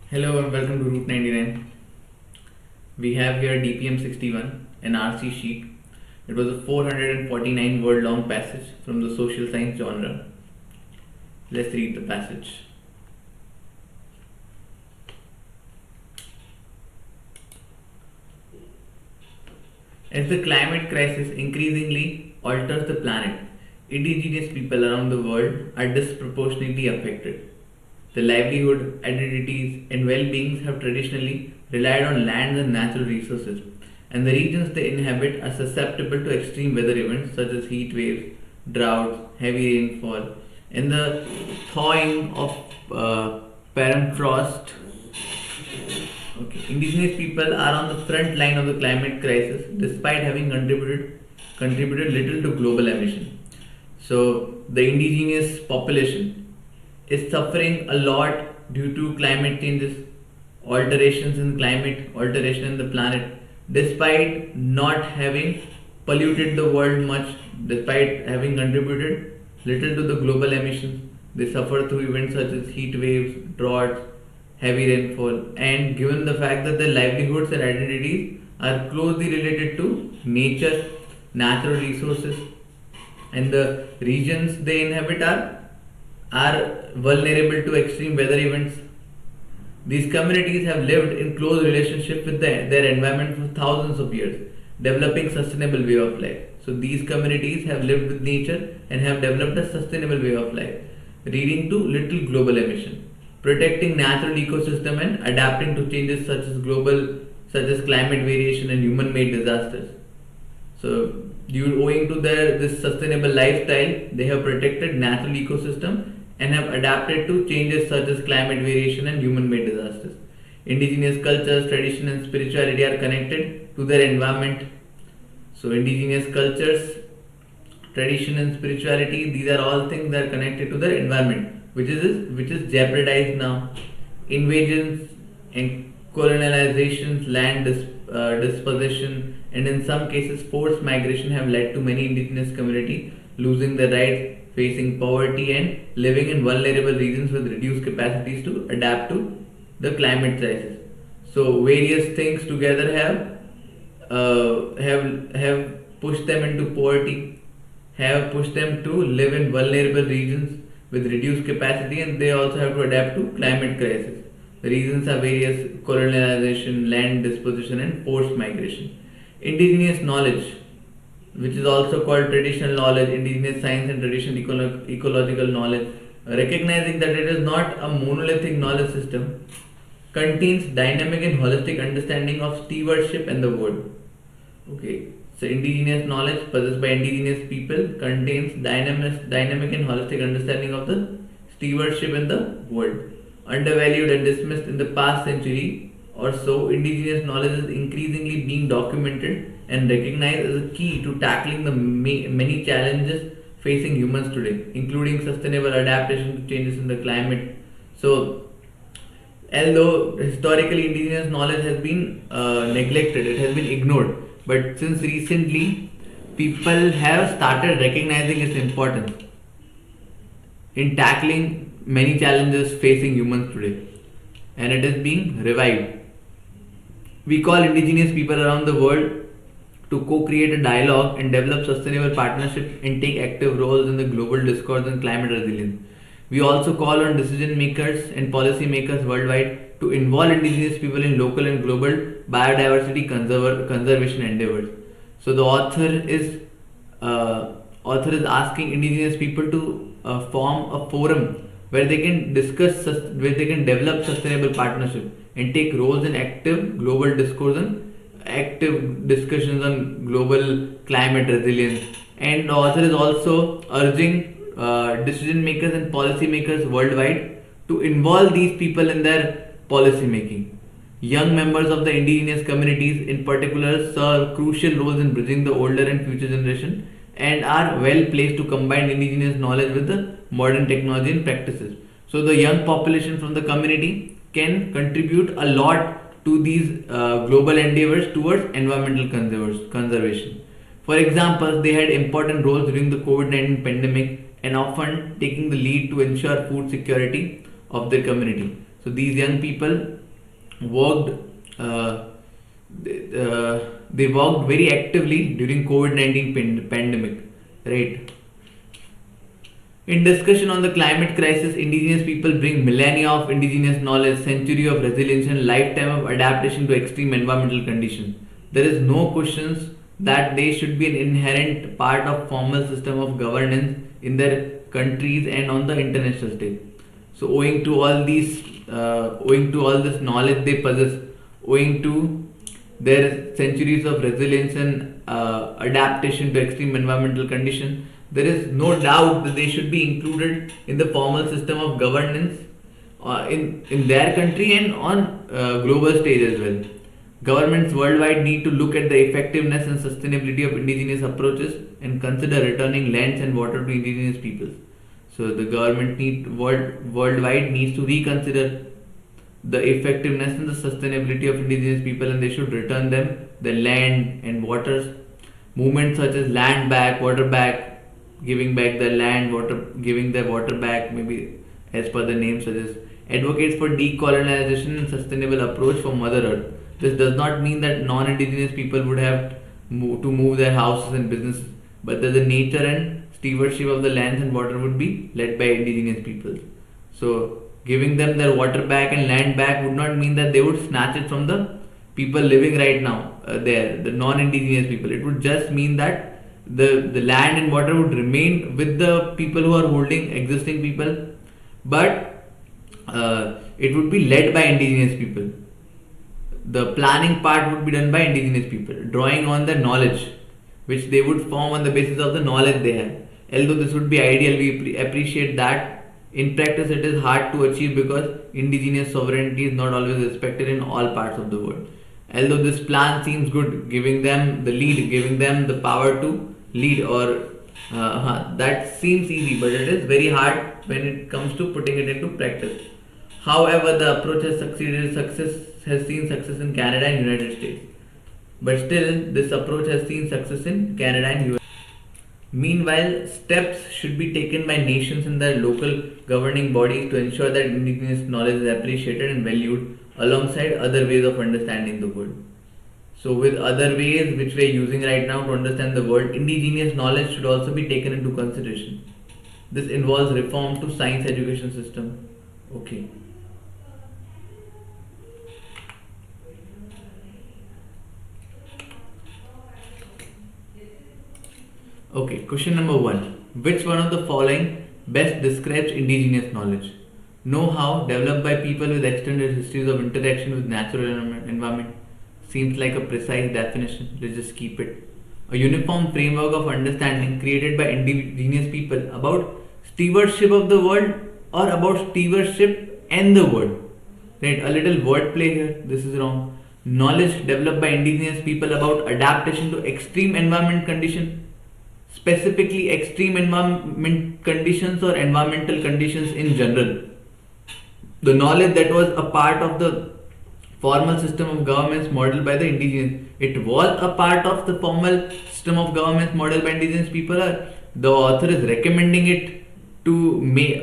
Hello and welcome to Route 99. We have here DPM061, an RC sheet. It was a 449 word long passage from the social science genre. Let's read the passage. As the climate crisis increasingly alters the planet, indigenous people around the world are disproportionately affected. The livelihood, identities, and well beings have traditionally relied on lands and natural resources, and the regions they inhabit are susceptible to extreme weather events such as heat waves, droughts, heavy rainfall, and the thawing of permafrost. Okay. Indigenous people are on the front line of the climate crisis despite having contributed little to global emission. So the indigenous population is suffering a lot due to climate changes, alterations in climate, alteration in the planet, despite not having polluted the world much, despite having contributed little to the global emissions. They suffer through events such as heat waves, droughts, heavy rainfall, and given the fact that their livelihoods and identities are closely related to nature, natural resources, and the regions they inhabit are vulnerable to extreme weather events. These communities have lived in close relationship with their environment for thousands of years, developing sustainable way of life. So these communities have lived with nature and have developed a sustainable way of life, leading to little global emission, protecting natural ecosystem and adapting to changes such as climate variation and human-made disasters. So, owing to this sustainable lifestyle, they have protected natural ecosystem and have adapted to changes such as climate variation and human-made disasters. Indigenous cultures, tradition, and spirituality are connected to their environment. So, indigenous cultures, tradition, and spirituality, these are all things that are connected to their environment, which is jeopardized now. Invasions and colonizations, dispossession, and in some cases forced migration have led to many indigenous communities losing their rights, facing poverty, and living in vulnerable regions with reduced capacities to adapt to the climate crisis. So various things together have pushed them into poverty, have pushed them to live in vulnerable regions with reduced capacity, and they also have to adapt to climate crisis. The reasons are various: colonization, land disposition, and forced migration. Indigenous knowledge, which is also called traditional knowledge, indigenous science and traditional ecological knowledge, recognizing that it is not a monolithic knowledge system, contains dynamic and holistic understanding of stewardship and the world. Okay, so indigenous knowledge possessed by indigenous people contains dynamic and holistic understanding of the stewardship in the world. Undervalued and dismissed in the past century or so, indigenous knowledge is increasingly being documented and recognized as a key to tackling the many challenges facing humans today, including sustainable adaptation to changes in the climate. So, although historically indigenous knowledge has been neglected, it has been ignored, but since recently people have started recognizing its importance in tackling many challenges facing humans today, and it is being revived. We call indigenous people around the world to co-create a dialogue and develop sustainable partnerships and take active roles in the global discourse on climate resilience. We also call on decision makers and policy makers worldwide to involve indigenous people in local and global biodiversity conservation endeavors. So the author is asking indigenous people to form a forum where they can where they can develop sustainable partnership and take roles in active global discourse and active discussions on global climate resilience. And the author is also urging decision makers and policy makers worldwide to involve these people in their policy making. Young members of the indigenous communities in particular serve crucial roles in bridging the older and future generation and are well placed to combine indigenous knowledge with the modern technology and practices. So the young population from the community can contribute a lot to these global endeavors towards environmental conservation. For example, they had important roles during the COVID-19 pandemic and often taking the lead to ensure food security of their community. So these young people worked they worked very actively during COVID-19 pandemic, right? In discussion on the climate crisis, indigenous people bring millennia of indigenous knowledge, century of resilience, and lifetime of adaptation to extreme environmental conditions. There is no questions that they should be an inherent part of formal system of governance in their countries and on the international stage. So, owing to all this knowledge they possess, owing to their centuries of resilience and adaptation to extreme environmental conditions, there is no doubt that they should be included in the formal system of governance in their country and on global stage as well. Governments worldwide need to look at the effectiveness and sustainability of indigenous approaches and consider returning lands and water to indigenous peoples. So the worldwide needs to reconsider the effectiveness and the sustainability of indigenous people, and they should return them the land and waters. Movements such as land back, water back, giving back the land, water, giving the water back, maybe as per the name suggests, advocates for decolonization and sustainable approach for Mother Earth. This does not mean that non-indigenous people would have to move their houses and businesses, but that the nature and stewardship of the lands and water would be led by indigenous people. So giving them their water back and land back would not mean that they would snatch it from the people living right now there, the non-indigenous people. It would just mean that the land and water would remain with the people who are holding existing people, but it would be led by indigenous people. The planning part would be done by indigenous people, drawing on the knowledge which they would form on the basis of the knowledge they have. Although this would be ideal, we appreciate that in practice it is hard to achieve because indigenous sovereignty is not always respected in all parts of the world. Although this plan seems good, giving them the lead, giving them the power to lead, or that seems easy, but it is very hard when it comes to putting it into practice. However, the approach has seen success in Canada and United States. But still, this approach has seen success in Canada and US. Meanwhile, steps should be taken by nations and their local governing bodies to ensure that indigenous knowledge is appreciated and valued alongside other ways of understanding the world. So with other ways which we are using right now to understand the world, indigenous knowledge should also be taken into consideration. This involves reform to science education system. Okay. Okay, question number 1. Which one of the following best describes indigenous knowledge? Know-how developed by people with extended histories of interaction with natural environment. Seems like a precise definition. Let's just keep it. A uniform framework of understanding created by indigenous people about stewardship of the world or about stewardship and the world. Right? A little wordplay here. This is wrong. Knowledge developed by indigenous people about adaptation to extreme environment conditions. Specifically extreme environment conditions or environmental conditions in general. The knowledge that was a part of the formal system of governments modeled by the indigenous. It was a part of the formal system of governments modeled by indigenous people. Or the author is recommending it to make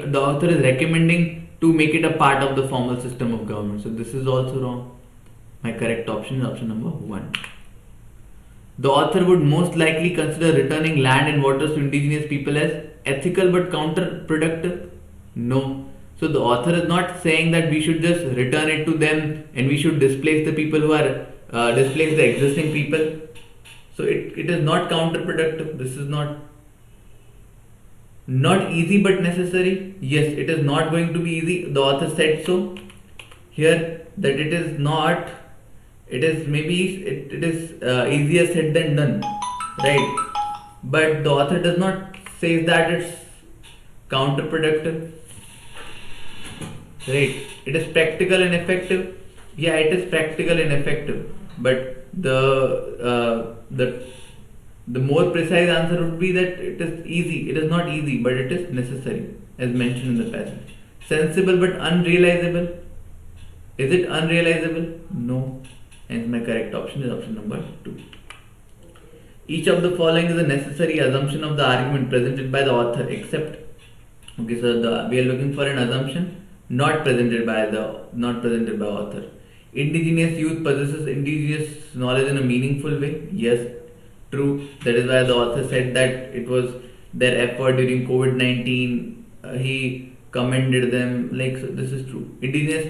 it a part of the formal system of government. So this is also wrong. My correct option is option number 1. The author would most likely consider returning land and waters to indigenous people as ethical but counterproductive. No. So the author is not saying that we should just return it to them and we should displace the people who are displace the existing people. So it is not counterproductive. This is not easy but necessary. Yes, it is not going to be easy. The author said so here that it is not. It is easier said than done, right? But the author does not say that it's counterproductive, right? It is practical and effective. Yeah, it is practical and effective. But the more precise answer would be that it is easy. It is not easy, but it is necessary, as mentioned in the passage. Sensible but unrealizable. Is it unrealizable? No. And my correct option is option number 2. Each of the following is a necessary assumption of the argument presented by the author except. Okay, so we are looking for an assumption. not presented by author. Indigenous youth possesses indigenous knowledge in a meaningful way. Yes, true. That is why the author said that it was their effort during COVID-19. He commended them. Like, so this is true. Indigenous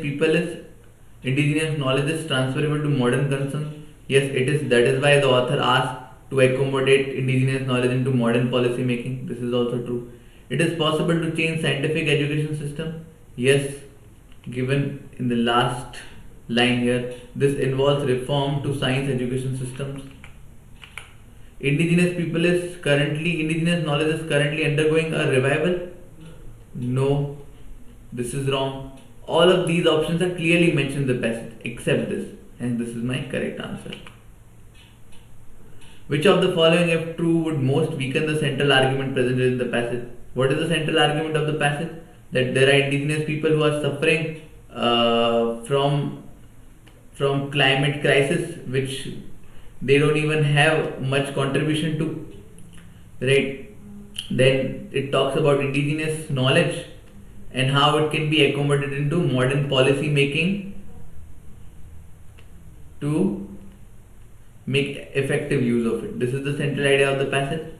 knowledge is transferable to modern concerns. Yes, it is. That is why the author asked to accommodate indigenous knowledge into modern policy making. This is also true. It is possible to change scientific education system. Yes, given in the last line here, this involves reform to science education systems. Indigenous knowledge is currently undergoing a revival. No, this is wrong. All of these options are clearly mentioned in the passage except this, and this is my correct answer. Which of the following, if true, would most weaken the central argument presented in the passage? What is the central argument of the passage? That there are indigenous people who are suffering from climate crisis, which they don't even have much contribution to, right? Then it talks about indigenous knowledge and how it can be accommodated into modern policy making to make effective use of it. This is the central idea of the passage.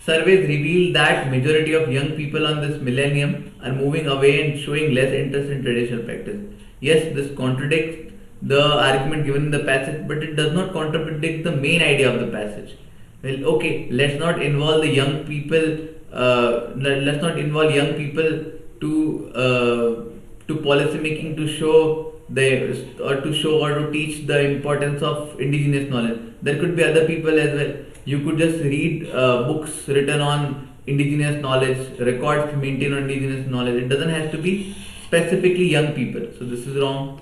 Surveys reveal that majority of young people on this millennium are moving away and showing less interest in traditional practice. Yes, this contradicts the argument given in the passage, but it does not contradict the main idea of the passage. Well, okay, let's not involve the young people. Let's not involve young people to policy making to show or to teach the importance of indigenous knowledge. There could be other people as well. You could just read books written on indigenous knowledge, records maintained on indigenous knowledge. It doesn't have to be specifically young people. So this is wrong.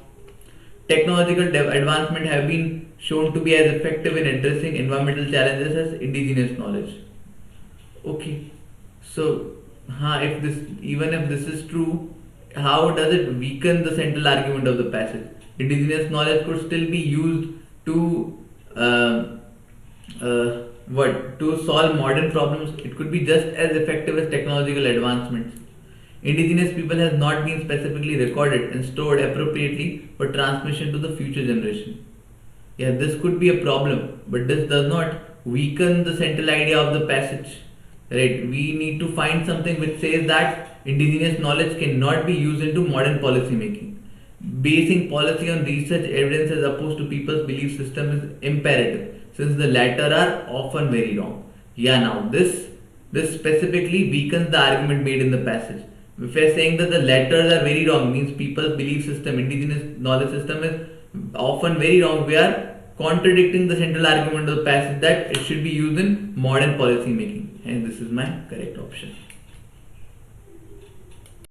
Technological advancement have been shown to be as effective in addressing environmental challenges as indigenous knowledge. Okay, so even if this is true, how does it weaken the central argument of the passage? Indigenous knowledge could still be used to solve modern problems. It could be just as effective as technological advancements. Indigenous people has not been specifically recorded and stored appropriately for transmission to the future generation. Yeah, this could be a problem, but this does not weaken the central idea of the passage. Right? We need to find something which says that indigenous knowledge cannot be used into modern policy making. Basing policy on research evidence as opposed to people's belief system is imperative, since the latter are often very wrong. Yeah, now this specifically weakens the argument made in the passage. If we are saying that the letters are very wrong, means people's belief system, indigenous knowledge system is often very wrong, we are contradicting the central argument of the passage that it should be used in modern policy making. And this is my correct option.